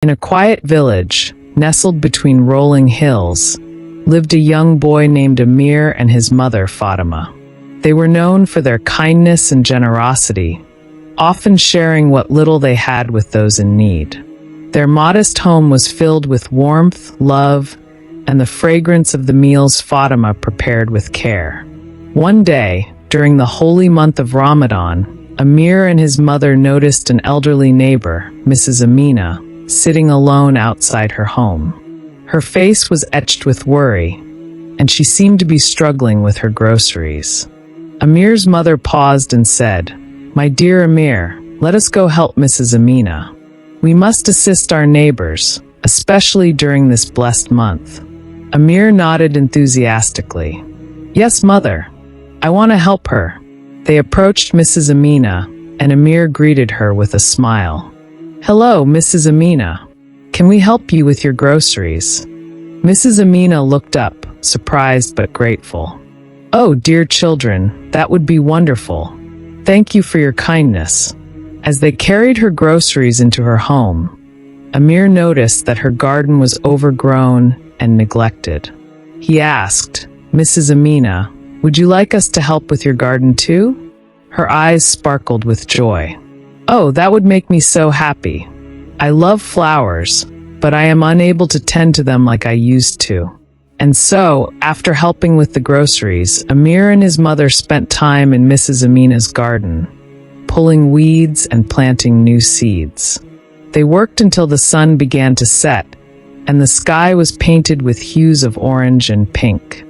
In a quiet village, nestled between rolling hills, lived a young boy named Amir and his mother Fatima. They were known for their kindness and generosity, often sharing what little they had with those in need. Their modest home was filled with warmth, love, and the fragrance of the meals Fatima prepared with care. One day, during the holy month of Ramadan, Amir and his mother noticed an elderly neighbor, Mrs. Amina, sitting alone outside her home. Her face was etched with worry, and she seemed to be struggling with her groceries. Amir's mother paused and said, "My dear Amir, let us go help Mrs. Amina. We must assist our neighbors, especially during this blessed month." Amir nodded enthusiastically. "Yes, mother. I want to help her." They approached Mrs. Amina, and Amir greeted her with a smile. "Hello, Mrs. Amina. Can we help you with your groceries?" Mrs. Amina looked up, surprised but grateful. "Oh, dear children, that would be wonderful. Thank you for your kindness." As they carried her groceries into her home, Amir noticed that her garden was overgrown and neglected. He asked, "Mrs. Amina, would you like us to help with your garden too?" Her eyes sparkled with joy. "Oh, that would make me so happy. I love flowers, but I am unable to tend to them like I used to." And so, after helping with the groceries, Amir and his mother spent time in Mrs. Amina's garden, pulling weeds and planting new seeds. They worked until the sun began to set, and the sky was painted with hues of orange and pink.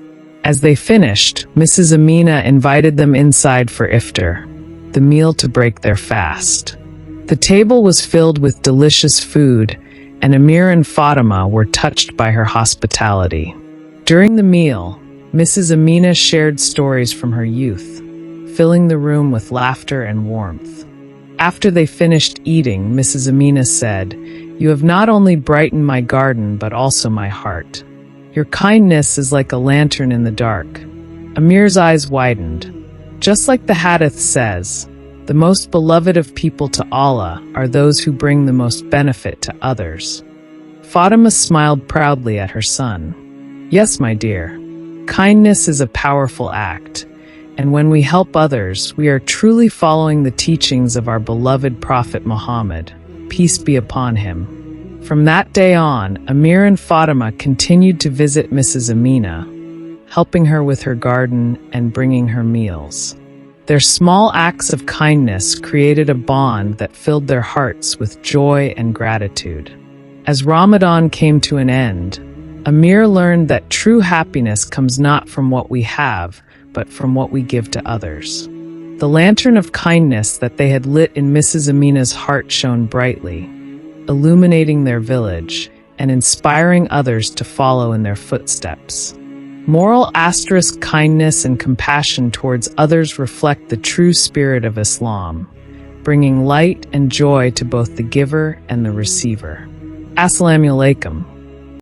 As they finished, Mrs. Amina invited them inside for iftar, the meal to break their fast. The table was filled with delicious food, and Amir and Fatima were touched by her hospitality. During the meal, Mrs. Amina shared stories from her youth, filling the room with laughter and warmth. After they finished eating, Mrs. Amina said, "You have not only brightened my garden, but also my heart. Your kindness is like a lantern in the dark." Amir's eyes widened. Just like the hadith says, the most beloved of people to Allah are those who bring the most benefit to others. Fatima smiled proudly at her son. "Yes, my dear. Kindness is a powerful act, and when we help others, we are truly following the teachings of our beloved Prophet Muhammad, peace be upon him." From that day on, Amir and Fatima continued to visit Mrs. Amina, helping her with her garden and bringing her meals. Their small acts of kindness created a bond that filled their hearts with joy and gratitude. As Ramadan came to an end, Amir learned that true happiness comes not from what we have, but from what we give to others. The lantern of kindness that they had lit in Mrs. Amina's heart shone brightly, illuminating their village and inspiring others to follow in their footsteps. Moral * kindness and compassion towards others reflect the true spirit of Islam, bringing light and joy to both the giver and the receiver. Assalamu alaikum.